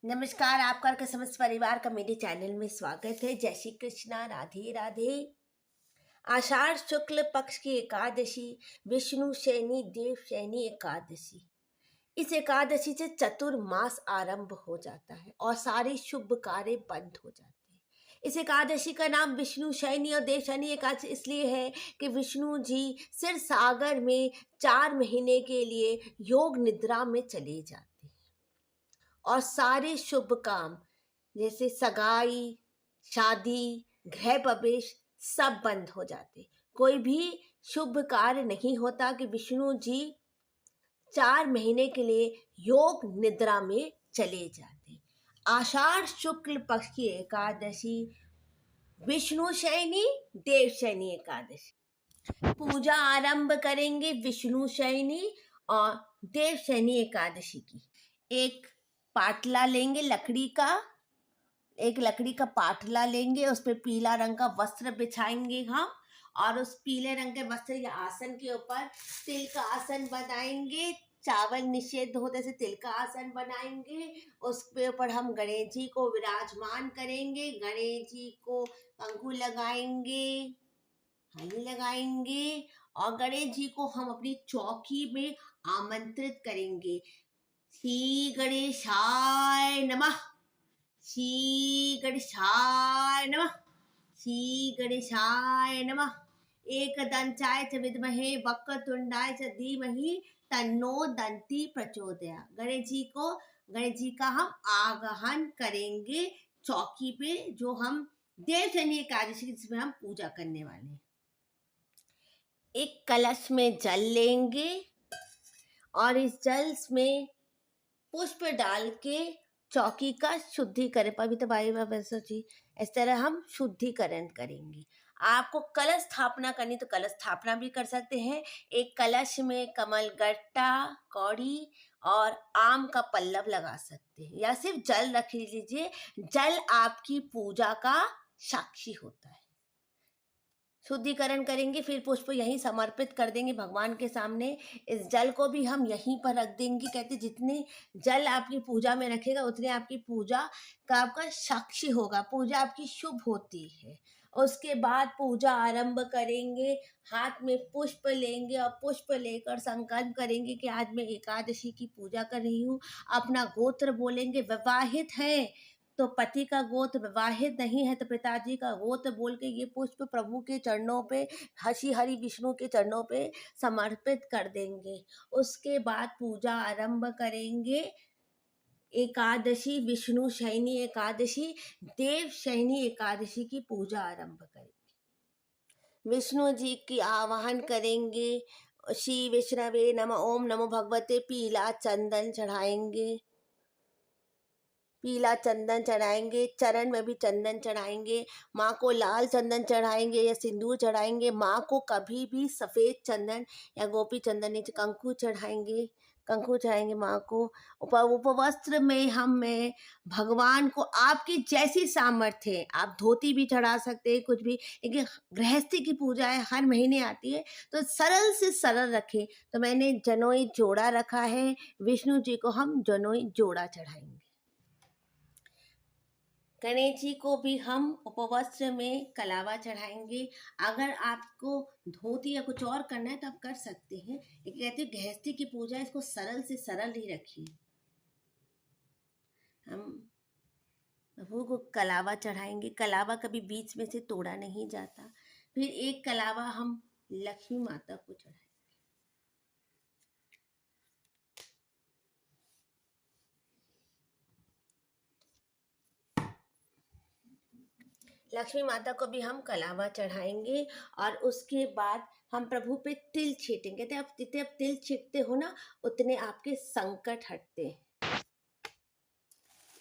नमस्कार, आपका और के समस्त परिवार का मेरे चैनल में स्वागत है। जय श्री कृष्णा, राधे राधे। आषाढ़ शुक्ल पक्ष की एकादशी, विष्णु शयनी देव शयनी एकादशी। इस एकादशी से चतुर्मास आरंभ हो जाता है और सारे शुभ कार्य बंद हो जाते हैं। इस एकादशी का नाम विष्णु शयनी और देव शयनी एकादशी इसलिए है कि विष्णु जी सिर सागर में 4 महीने के लिए योग निद्रा में चले जाते हैं और सारे शुभ काम जैसे सगाई, शादी, गृह प्रवेश सब बंद हो जाते। कोई भी शुभ कार्य नहीं होता कि विष्णु जी 4 महीने के लिए योग निद्रा में चले जाते। आषाढ़ शुक्ल पक्ष की एकादशी विष्णु शयनी देव शयनी एकादशी। पूजा आरंभ करेंगे विष्णु शयनी और देव शयनी एकादशी की। एक पाटला लेंगे लकड़ी का पाटला लेंगे, उस पर पीला रंग का वस्त्र बिछाएंगे हम और उस पीले रंग के वस्त्र या आसन के ऊपर तिल का आसन बनाएंगे। चावल निषेध होने से तिल का आसन बनाएंगे। उसके ऊपर हम गणेश जी को विराजमान करेंगे। गणेश जी को कंकु लगाएंगे, हल्दी लगाएंगे और गणेश जी को हम अपनी चौकी में आमंत्रित करेंगे। श्री गणेशाय नमः, श्री गणेशाय नमः, श्री गणेशाय नमः। एकदंताय च विद्महे वक्रतुंडाय च धीमहि तन्नो दंती प्रचोदयात्। गणेश जी का हम आगमन करेंगे चौकी पे, जो हम देव शयनी एकादशी जिसमें हम पूजा करने वाले हैं। एक कलश में जल लेंगे और इस जल में पुष्प डाल के चौकी का शुद्धिकरण, पवित्र वायु जी, इस तरह हम शुद्धिकरण करेंगे। आपको कलश स्थापना करनी तो कलश स्थापना भी कर सकते हैं। एक कलश में कमल गट्टा, कौड़ी और आम का पल्लव लगा सकते हैं या सिर्फ जल रख लीजिए। जल आपकी पूजा का साक्षी होता है। शुद्धिकरण करेंगे, फिर पुष्प यहीं समर्पित कर देंगे भगवान के सामने। इस जल को भी हम यहीं पर रख देंगे। कहते जितने जल आपकी पूजा में रखेगा उतने आपकी पूजा का आपका साक्षी होगा, पूजा आपकी शुभ होती है। उसके बाद पूजा आरंभ करेंगे। हाथ में पुष्प लेंगे और पुष्प लेकर संकल्प करेंगे कि आज मैं एकादशी की पूजा कर रही हूँ। अपना गोत्र बोलेंगे। विवाहित है तो पति का गोत्र, विवाहित नहीं है तो पिताजी का गोत्र बोल के ये पुष्प प्रभु के चरणों पे, हरि हरि विष्णु के चरणों पे समर्पित कर देंगे। उसके बाद पूजा आरंभ करेंगे। एकादशी विष्णु शयनी एकादशी, देव शयनी एकादशी की पूजा आरंभ करेंगे। विष्णु जी की आवाहन करेंगे। श्री विष्णवे नमः, ओम नमो भगवते। पीला चंदन चढ़ाएंगे, पीला चंदन चढ़ाएंगे। चरण में भी चंदन चढ़ाएंगे। माँ को लाल चंदन चढ़ाएंगे या सिंदूर चढ़ाएंगे। माँ को कभी भी सफ़ेद चंदन या गोपी चंदन नहीं, कंकु चढ़ाएंगे माँ को। उपवस्त्र में मैं भगवान को आपकी जैसी सामर्थ्य है, आप धोती भी चढ़ा सकते हैं, कुछ भी, लेकिन गृहस्थी की पूजा है, हर महीने आती है तो सरल से सरल रखें। तो मैंने जनोई जोड़ा रखा है। विष्णु जी को हम जनोई जोड़ा चढ़ाएंगे। गणेश जी को भी हम उपवस्त्र में कलावा चढ़ाएंगे। अगर आपको धोती या कुछ और करना है तो आप कर सकते हैं, लेकिन कहते हैं गृहस्थी की पूजा, इसको सरल से सरल ही रखिए। हम प्रभु को कलावा चढ़ाएंगे। कलावा कभी बीच में से तोड़ा नहीं जाता। फिर एक कलावा हम लक्ष्मी माता को चढ़ाएंगे। लक्ष्मी माता को भी हम कलावा चढ़ाएंगे और उसके बाद हम प्रभु पे तिल छीटेंगे। कहते आप जितने आप तिल छीटते हो ना, उतने आपके संकट हटते हैं।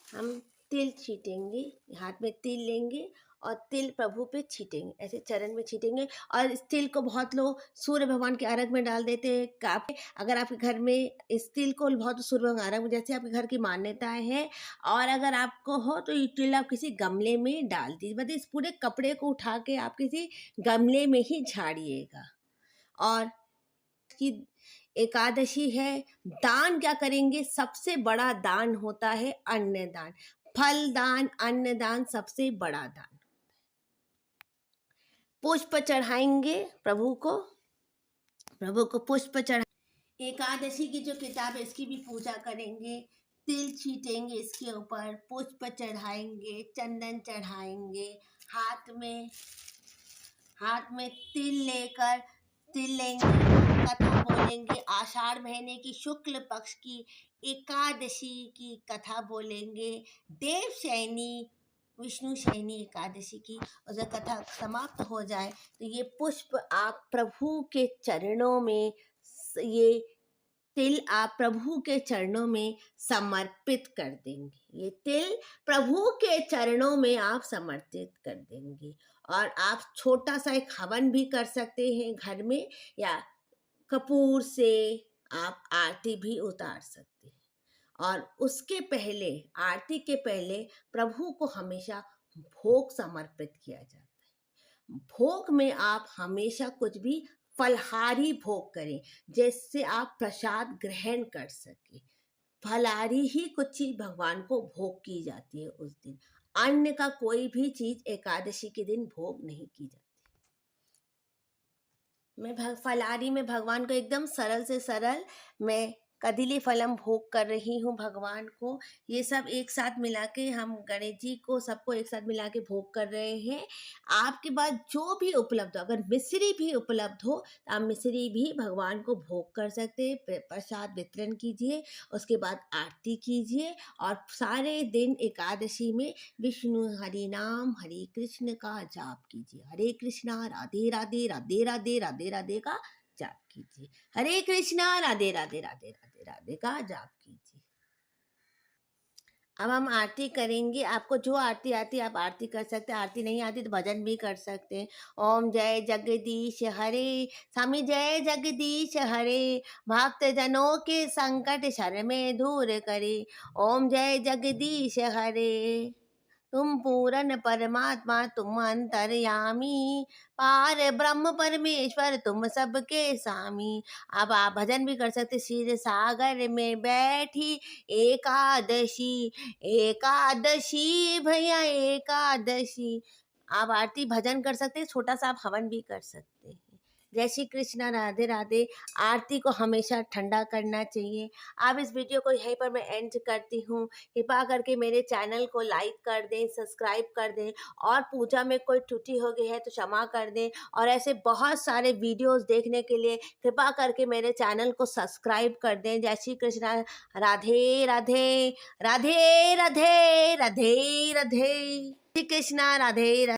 हम तिल छीटेंगे, हाथ में तिल लेंगे और तिल प्रभु पे छीटेंगे, ऐसे चरण में छीटेंगे। और इस तिल को बहुत लोग सूर्य भगवान के अर्घ में डाल देते हैं। अगर आपके घर में इस तिल को बहुत सूर्य भगवान अर्घ में, जैसे आपके घर की मान्यताएं हैं, और अगर आपको हो तो ये तिल आप किसी गमले में डाल दीजिए। मतलब इस पूरे कपड़े को उठा के आप किसी गमले में ही झाड़िएगा। और एकादशी है। दान क्या करेंगे? सबसे बड़ा दान होता है अन्नदान, फल दान, अन्नदान सबसे बड़ा दान। पुष्प चढ़ाएंगे प्रभु को, पुष्प चढ़ा। एकादशी की जो किताब है इसकी भी पूजा करेंगे, तिल छीटेंगे इसके ऊपर, पुष्प चढ़ाएंगे, चंदन चढ़ाएंगे, हाथ में तिल लेंगे, कथा बोलेंगे, आषाढ़ महीने की शुक्ल पक्ष की एकादशी की कथा बोलेंगे, देव शयनी विष्णु शयनी एकादशी की, और जब कथा समाप्त हो जाए तो ये पुष्प आप प्रभु के चरणों में, ये तिल आप प्रभु के चरणों में समर्पित कर देंगे। ये तिल प्रभु के चरणों में आप समर्पित कर देंगे। और आप छोटा सा एक हवन भी कर सकते हैं घर में, या कपूर से आप आरती भी उतार सकते हैं। और उसके पहले, आरती के पहले प्रभु को हमेशा भोग समर्पित किया जाता है। भोग में आप हमेशा कुछ भी फलहारी भोग करें, जिससे आप प्रसाद ग्रहण कर सके। फलहारी ही कुछ चीज भगवान को भोग की जाती है उस दिन। अन्य का कोई भी चीज एकादशी के दिन भोग नहीं की जाती। मैं फलहारी में भगवान को एकदम सरल से सरल मैं कदली फलम भोग कर रही हूँ भगवान को। ये सब एक साथ मिला के हम गणेश जी को सबको एक साथ मिला के भोग कर रहे हैं। आपके पास जो भी उपलब्ध हो, अगर मिश्री भी उपलब्ध हो तो आप मिश्री भी भगवान को भोग कर सकते हैं। प्रसाद वितरण कीजिए, उसके बाद आरती कीजिए, और सारे दिन एकादशी में विष्णु हरि नाम हरे कृष्ण का जाप कीजिए। हरे कृष्णा राधे राधे राधे राधे राधे राधे का जाप कीजिए। हरे कृष्णा राधे राधे राधे राधे राधे का जाप कीजिए। अब हम आरती करेंगे। आपको जो आरती आती है आप आरती कर सकते हैं, आरती नहीं आती तो भजन भी कर सकते हैं। ओम जय जगदीश हरे, स्वामी जय जगदीश हरे, भक्त जनों के संकट शर में दूर करे। ओम जय जगदीश हरे, तुम पूर्ण परमात्मा, तुम अंतर्यामी, पार ब्रह्म परमेश्वर, तुम सबके स्वामी। अब आप भजन भी कर सकते। क्षीर सागर में बैठी एकादशी, एकादशी भैया एकादशी। आप आरती भजन कर सकते हैं, छोटा सा आप हवन भी कर सकते हैं। जय श्री कृष्णा, राधे राधे। आरती को हमेशा ठंडा करना चाहिए। अब इस वीडियो को यहीं पर मैं एंड करती हूँ। कृपा करके मेरे चैनल को लाइक कर दें, सब्सक्राइब कर दें, और पूजा में कोई त्रुटि हो गई है तो क्षमा कर दें। और ऐसे बहुत सारे वीडियोस देखने के लिए कृपा करके मेरे चैनल को सब्सक्राइब कर दें। जय श्री कृष्णा, राधे राधे, राधे राधे, राधे राधे, श्री कृष्णा, राधे राधे।